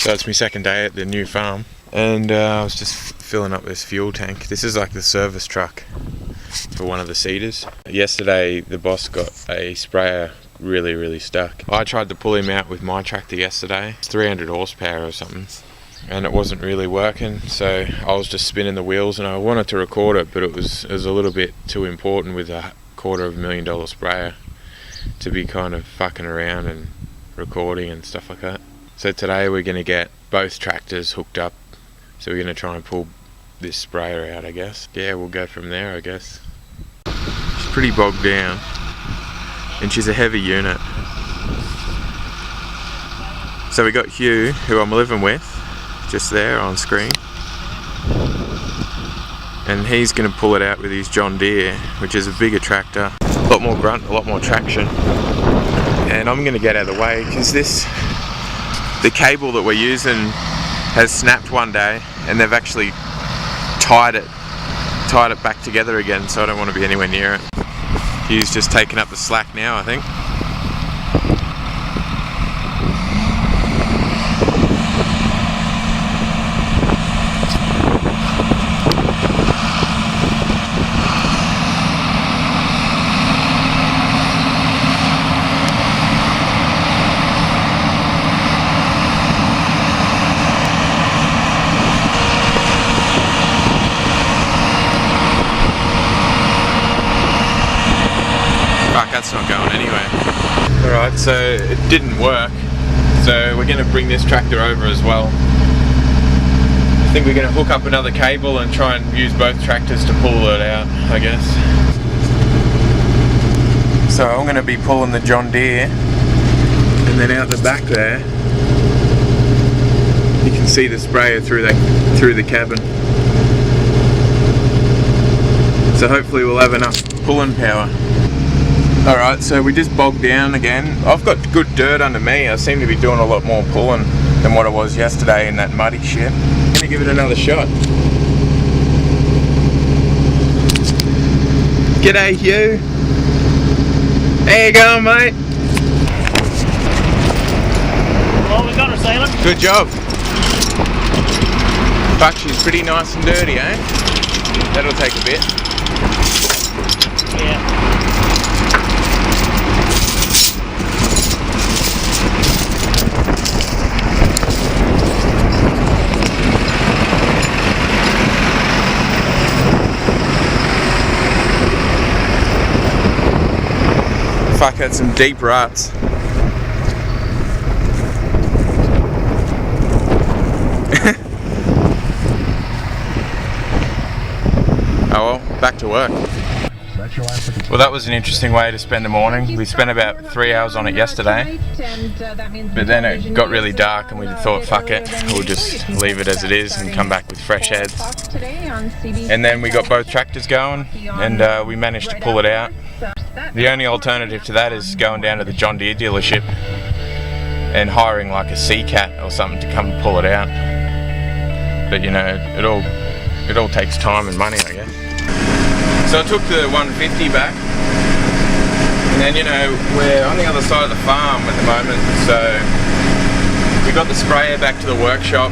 So it's my second day at the new farm, and I was just filling up this fuel tank. This is like the service truck for one of the seeders. Yesterday the boss got a sprayer really stuck. I tried to pull him out with my tractor yesterday. It's 300 horsepower or something, and it wasn't really working, so I was just spinning the wheels, and I wanted to record it, but it was a little bit too important with a $250,000 sprayer to be kind of fucking around and recording and stuff like that. So today we're going to get both tractors hooked up, so we're going to try and pull this sprayer out, I guess. Yeah, we'll go from there, I guess. She's pretty bogged down, and she's a heavy unit. So we got Hugh, who I'm living with, just there on screen, and he's going to pull it out with his John Deere, which is a bigger tractor, a lot more grunt, a lot more traction. And I'm going to get out of the way because the cable that we're using has snapped one day, and they've actually tied it back together again, so I don't want to be anywhere near it. Hugh's just taking up the slack now, I think. That's not going anywhere. Alright, so it didn't work, so we're going to bring this tractor over as well. I think we're going to hook up another cable and try and use both tractors to pull it out, I guess. So I'm going to be pulling the John Deere, and then out the back there you can see the sprayer through the cabin. So hopefully we'll have enough pulling power. Alright, so we just bogged down again. I've got good dirt under me. I seem to be doing a lot more pulling than what I was yesterday in that muddy shit. I'm gonna give it another shot. G'day, Hugh. How you going, mate? Well, we got her sailing. Good job. Fuck, she's pretty nice and dirty, eh? That'll take a bit. Yeah. Fuck, that's some deep ruts. Oh well, back to work. Well, that was an interesting way to spend the morning. We spent about 3 hours on it yesterday, but then it got really dark and we thought, fuck it, we'll just leave it as it is and come back with fresh heads. And then we got both tractors going, and we managed to pull it out. The only alternative to that is going down to the John Deere dealership and hiring like a C-Cat or something to come pull it out. But you know, it all takes time and money, I guess. So I took the 150 back, and then, you know, we're on the other side of the farm at the moment, so we got the sprayer back to the workshop,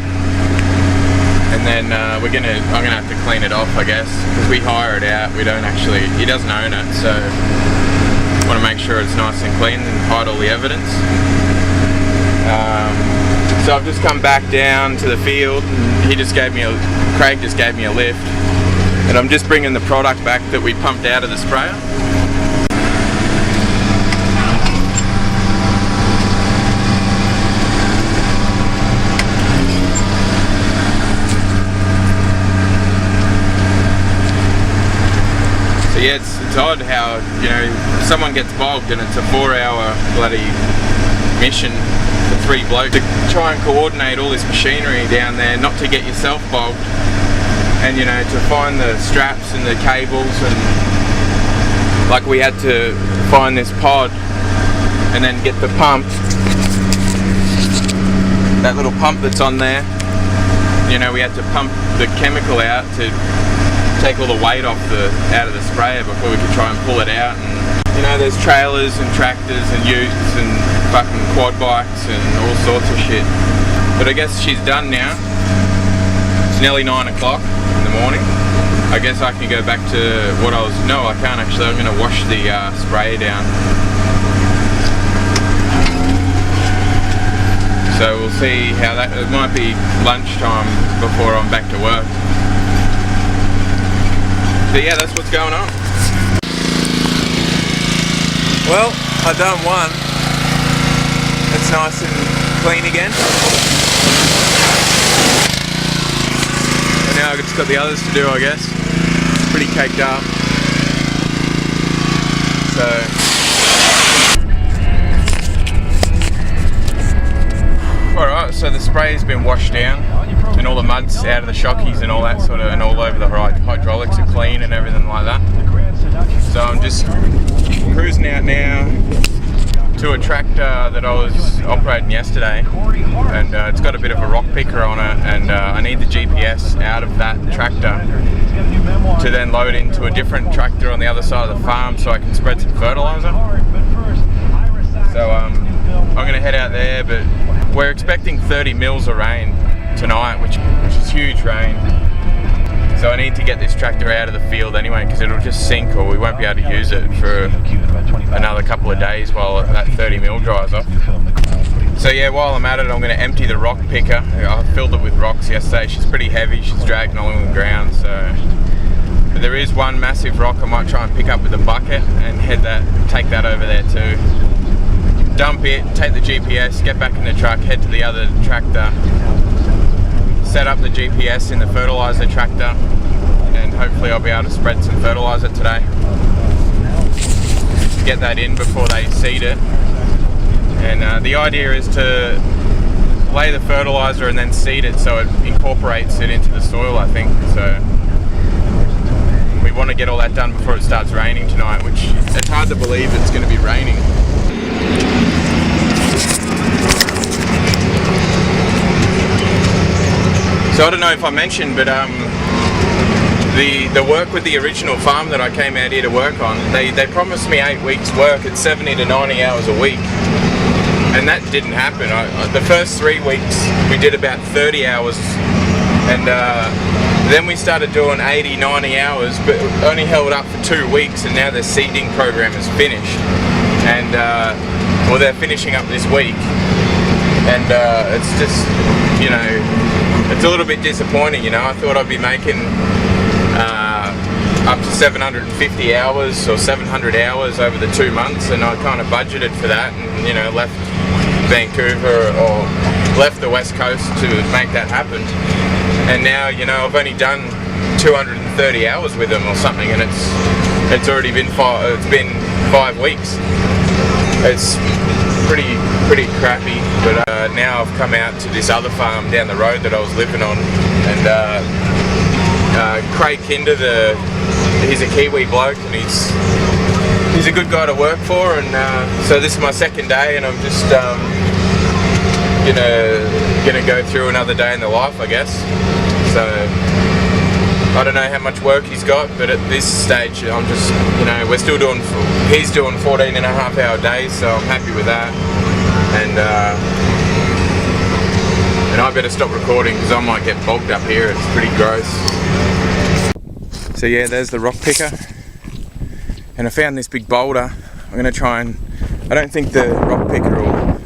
and then I'm gonna have to clean it off, I guess, because we hire it out. We don't actually, he doesn't own it, so I want to make sure it's nice and clean and hide all the evidence. So I've just come back down to the field, and Craig just gave me a lift. And I'm just bringing the product back that we pumped out of the sprayer. So yeah, it's odd how, you know, someone gets bogged and it's a 4-hour bloody mission for 3 blokes to try and coordinate all this machinery down there, not to get yourself bogged. And you know, to find the straps and the cables, and like we had to find this pod and then get the pump, that little pump that's on there. You know, we had to pump the chemical out to take all the weight out of the sprayer before we could try and pull it out. And you know, there's trailers and tractors and utes and fucking quad bikes and all sorts of shit. But I guess she's done now. It's nearly 9 o'clock in the morning. I guess I can go back to what I was... No, I can't actually. I'm going to wash the spray down. So we'll see how that... It might be lunchtime before I'm back to work. So yeah, that's what's going on. Well, I've done one. It's nice and clean again. And now I've just got the others to do, I guess. Pretty caked up. So alright, so the spray's been washed down and all the mud's out of the shockies and all that sort of, and all over the hydraulics are clean and everything like that. So I'm just cruising out now to a tractor that I was operating yesterday, and it's got a bit of a rock picker on it, and I need the GPS out of that tractor to then load into a different tractor on the other side of the farm so I can spread some fertilizer. So I'm going to head out there, but we're expecting 30 mils of rain tonight, which is huge rain. So I need to get this tractor out of the field anyway, because it'll just sink or we won't be able to use it for another couple of days while that 30 mil dries off. So yeah, while I'm at it, I'm going to empty the rock picker. I filled it with rocks yesterday. She's pretty heavy, she's dragging along the ground. So but there is one massive rock I might try and pick up with a bucket and take that over there too. Dump it, take the GPS, get back in the truck, head to the other tractor, set up the GPS in the fertilizer tractor, and hopefully I'll be able to spread some fertilizer today. Get that in before they seed it. And the idea is to lay the fertilizer and then seed it so it incorporates it into the soil, I think. So we want to get all that done before it starts raining tonight, which it's hard to believe it's going to be raining. So I don't know if I mentioned, but the work with the original farm that I came out here to work on, they promised me 8 weeks work at 70 to 90 hours a week, and that didn't happen. The first 3 weeks we did about 30 hours, and then we started doing 80, 90 hours, but only held up for 2 weeks, and now the seeding program is finished, and well, they're finishing up this week, and it's just, you know, it's a little bit disappointing, you know. I thought I'd be making up to 750 hours or 700 hours over the 2 months, and I kind of budgeted for that, and, you know, left Vancouver or left the West Coast to make that happen. And now, you know, I've only done 230 hours with them or something, and it's already been 5 weeks. It's pretty crappy, but now I've come out to this other farm down the road that I was living on, and Craig Kinder, he's a Kiwi bloke, and he's a good guy to work for, and so this is my second day, and I'm just gonna go through another day in the life, I guess. So I don't know how much work he's got, but at this stage I'm just, you know, he's doing 14.5-hour days, so I'm happy with that. And I better stop recording because I might get bogged up here. It's pretty gross. So yeah, there's the rock picker, and I found this big boulder. I'm going to try and, I don't think the rock picker will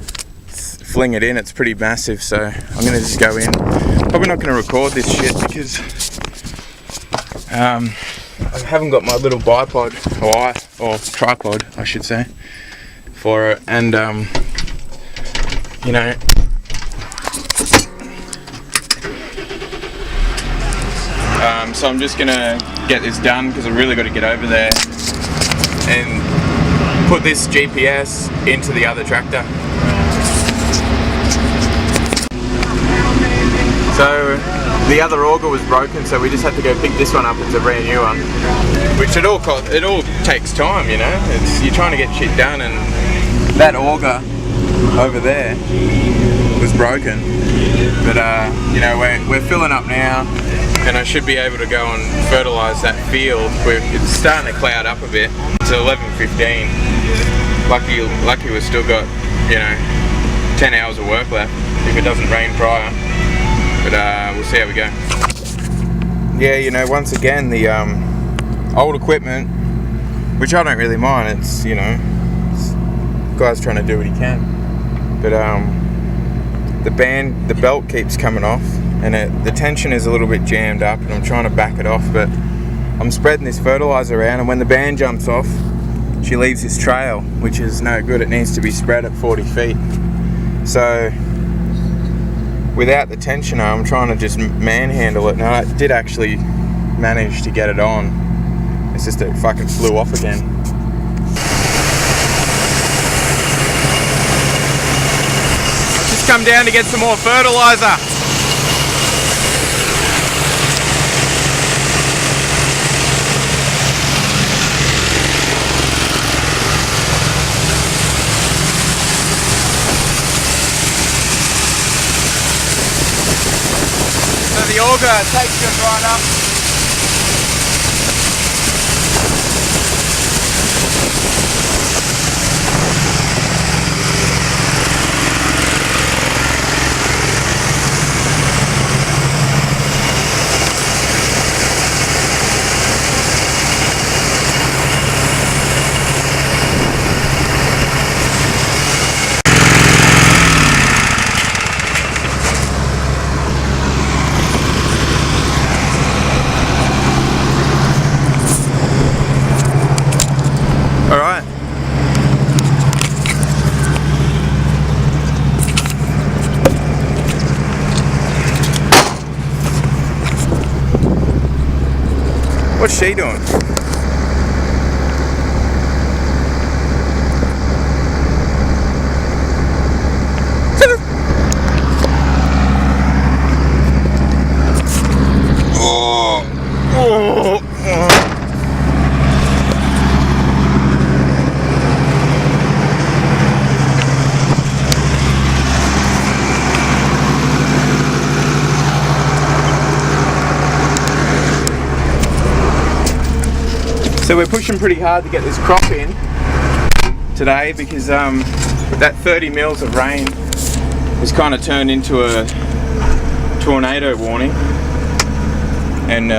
fling it in, it's pretty massive, so I'm going to just go in. Probably not going to record this shit because I haven't got my little bipod, or tripod I should say, for it, and you know, so I'm just gonna get this done because I've really got to get over there and put this GPS into the other tractor. So the other auger was broken, so we just had to go pick this one up. It's a brand new one, which it all takes time, you know. You're trying to get shit done, and that auger over there was broken, but you know, we're filling up now, and I should be able to go and fertilise that field. It's starting to cloud up a bit. It's 11:15. Lucky we've still got, you know, 10 hours of work left. if it doesn't rain prior. But we'll see how we go. Yeah, you know, once again, the old equipment, which I don't really mind, it's, you know, it's, guy's trying to do what he can. But the belt keeps coming off, and the tension is a little bit jammed up, and I'm trying to back it off, but I'm spreading this fertilizer around, and when the band jumps off, she leaves this trail, which is no good. It needs to be spread at 40 feet. So without the tensioner, I'm trying to just manhandle it. Now I did actually manage to get it on. It's just that it fucking flew off again. I've just come down to get some more fertilizer. The auger takes it right up. Alright. What's she doing? So we're pushing pretty hard to get this crop in today because that 30 mils of rain has kind of turned into a tornado warning, and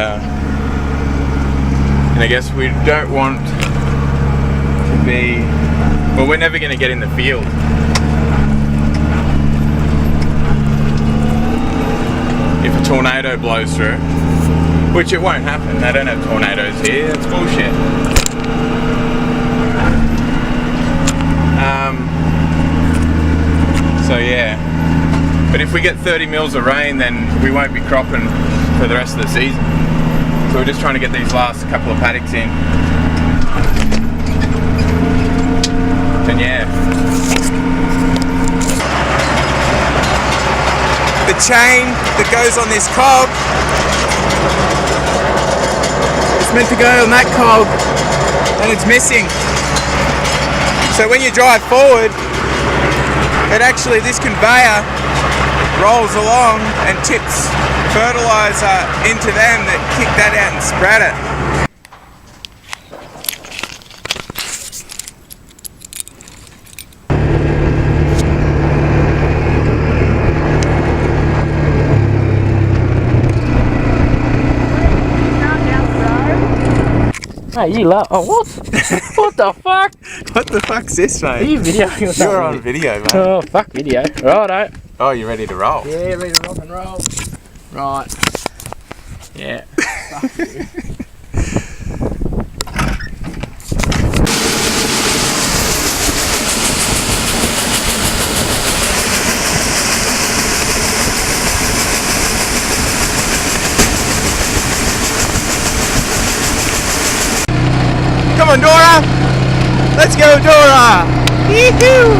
I guess we don't want to be, well, we're never going to get in the field. If a tornado blows through. Which it won't happen. They don't have tornadoes here. It's bullshit. So yeah. But if we get 30 mils of rain, then we won't be cropping for the rest of the season. So we're just trying to get these last couple of paddocks in. And yeah. The chain that goes on this cog, it's meant to go on that cog, and it's missing. So when you drive forward, this conveyor rolls along and tips fertilizer into them that kick that out and spread it. Hey, you love. Oh, what? What the fuck? What the fuck's this, mate? Are you videoing or something? You're on video, mate. Oh, fuck video. Righto. Oh, you ready to roll? Yeah, ready to rock and roll. Right. Yeah. Fuck you. Come on, Dora! Let's go, Dora! Yee-hoo!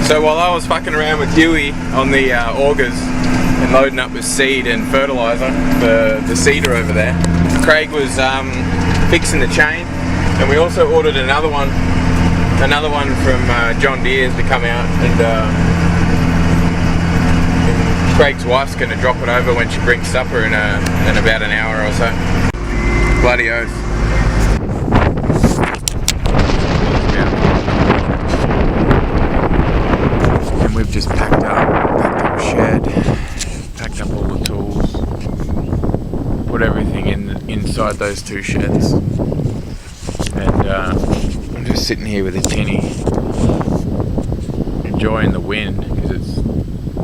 So while I was fucking around with Huey on the augers and loading up with seed and fertilizer for the seeder over there, Craig was fixing the chain, and we also ordered another one from John Deere's to come out, and Craig's wife's going to drop it over when she brings supper in about an hour or so. Bloody oath. inside those two sheds. And I'm just sitting here with a tinny, enjoying the wind because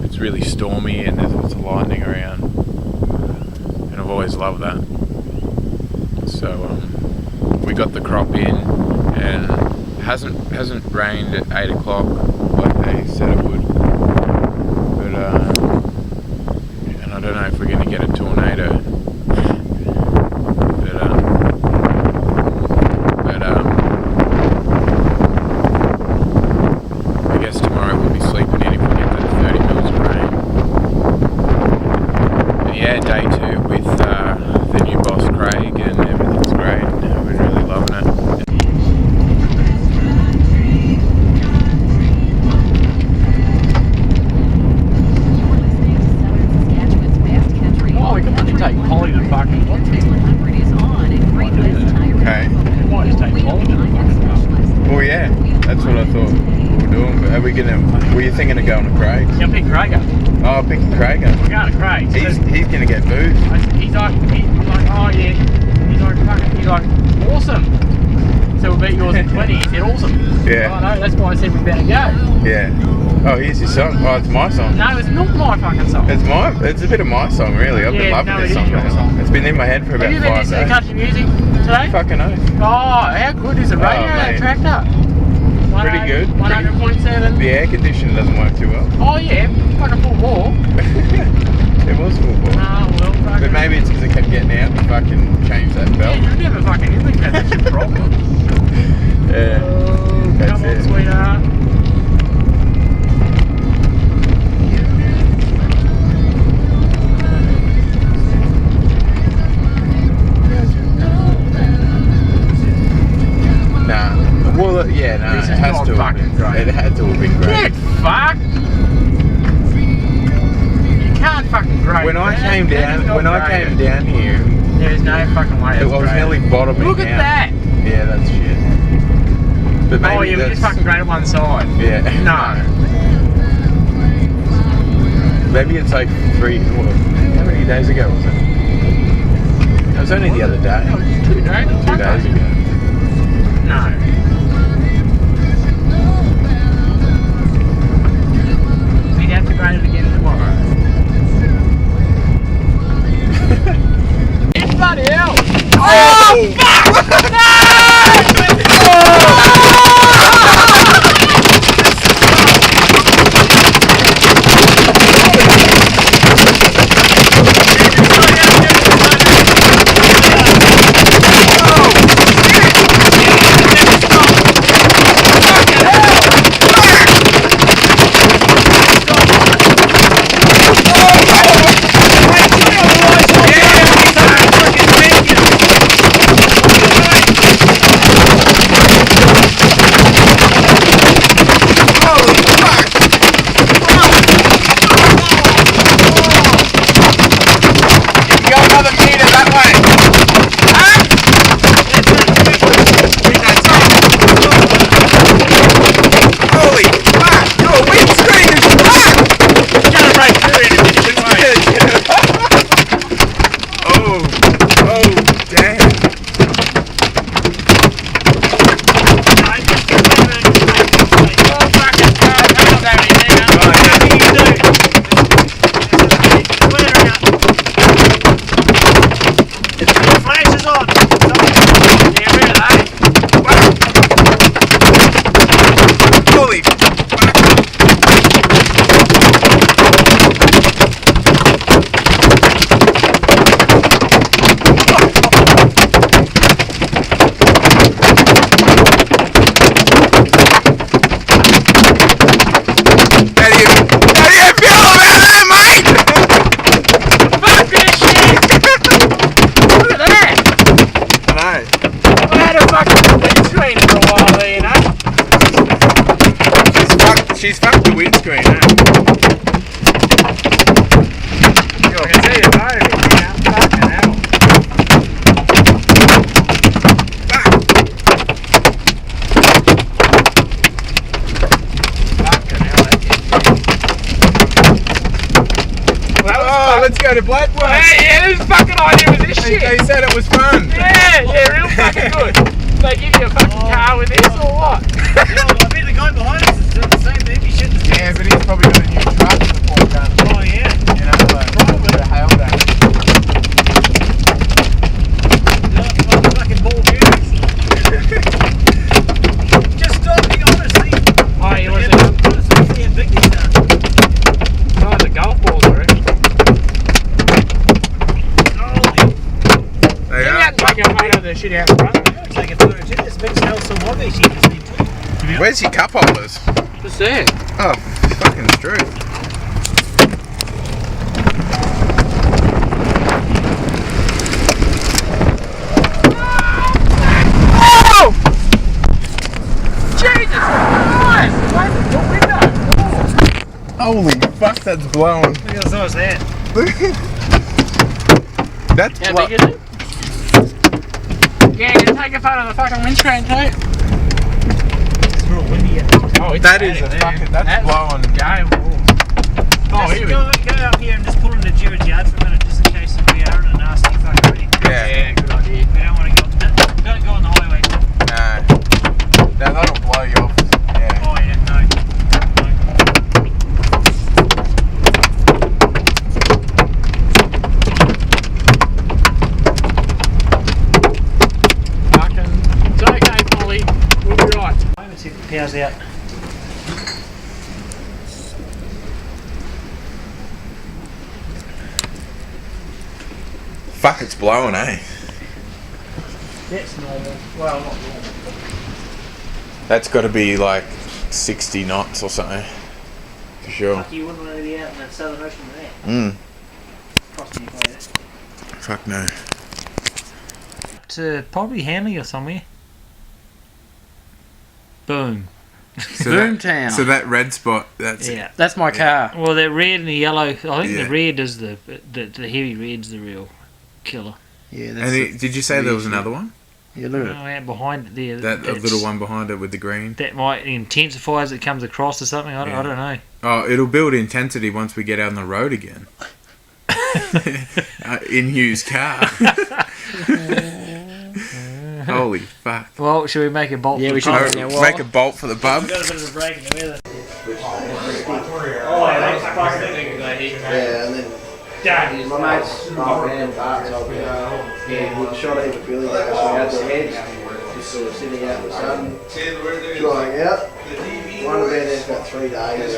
it's really stormy and there's lots of lightning around. And I've always loved that. So we got the crop in, and hasn't rained at 8 o'clock like they said it would. But and I don't know if we're going to get a tornado. I guess tomorrow we'll be sleeping in if we get that 30 mils of rain. But yeah, day 2 with the new boss Craig, and everything's great. We're really loving it. Oh, we can probably take Polly to fucking Okay. We might just take Polly to the fucking car. Well, yeah, that's what I thought we were doing. But were you thinking of going to Craig's? Yeah, pick Craig up. Oh, picking Craig up. We're going to Craig's. He's going to get booed. I'm like, oh yeah. He's like, awesome. So we'll beat yours in 20. He said, awesome. Yeah. Oh no, that's why I said we better go. Yeah. Oh, here's your song. Oh, it's my song. No, it's not my fucking song. It's a bit of my song, really. I've been loving this song. It's been in my head for about 5 days. Have you been listening to country music today? Fucking oath. Oh, how good is the radio that tractor? Pretty good. 100.7. The air conditioner doesn't work too well. Oh yeah, fucking full bore. It was full bore. Oh well, fucking. But maybe it's because I kept getting out and fucking change that belt. Yeah, you never fucking hit me, that's your problem. Yeah. Oh, That's come on, it. sweetheart. Nah. Well, yeah, no. This It is has not to have fucking been. great. It had to have been great. Get fucked. You can't fucking grade. When I came down here, there's no fucking way. I was nearly bottoming Look at out. that. Yeah, that's shit. But maybe Oh yeah, we just fucking graded one side. Yeah. No. Maybe it's like 3. How many days ago was it? It was only the other day. No, it's 2 days. 2 days ago. No. We'd have to grade it again tomorrow. It's bloody hell! Oh, fuck! No! She's fucked the windscreen, eh? I can see it over here. Fucking hell. Fucking hell, that is. Oh, let's go to Blackwood. Hey, yeah, whose fucking idea was this shit? They said it was fun. Yeah, real fucking good. They give you a fucking car with this or what? Yeah, I bet the guy behind us is doing the same thing. He shit. Yeah, but he's probably got a new truck in the foreground. Oh yeah. You know, like, Probably. the hail damage. Fucking ball music. Just stop being honest. Oh, you want to See how big these are. oh, the golf balls, I reckon. Holy. They You are. can't take a photo of the shit out the front. Take a photo too. This big cell some hobby she just need to. Where's your cup holders? Just there. Oh, fucking true. Oh! Jesus Christ! Why is the window? Holy fuck, that's blowing. Look at the size of that. That's How big is it? Yeah, you take a photo of the fucking windscreen too. It's real windy. Oh, it's That is a fucking, that's blowing. Game. Oh, here we go up here and just pull into Jared's yard for a minute just in case we are in a nasty fucking rain. Yeah. good idea. We don't want to go. Don't go on the highway. No, that'll blow you off. Yeah. Oh yeah, no. Fucking, it's okay, Polly. We'll be right. Let's see if the power's out. Fuck, it's blowing, eh? That's normal. Well, not normal. That's got to be like 60 knots or something. For sure. Lucky you wouldn't want to be out in the Southern Ocean with that. Crossing you like that. Fuck no. To probably Hanley or somewhere. Boom. So Boomtown. So that red spot, that's Yeah. That's my car. Well, that red and the yellow. I think Yeah. the red is the heavy red's the real killer. Yeah, And did you say there was another one? Yeah, look Oh, out behind it there. That that's- little one behind it with the green? That might intensify as it comes across or something. I don't know. Oh, it'll build intensity once we get out on the road again. In Hugh's car. Holy fuck. Well, should we make a bolt? Yeah, for we the should. pub? Yeah, Oh, make a bolt for the pub. We've got a bit of a break in the weather. Oh, yeah, that's fucking thing they heat. Yeah, and then my mate's half man parts up here. Yeah, we shot even Billy there, so we had the heads just sort of sitting out in the sun, drying out. One of them has got 3 days.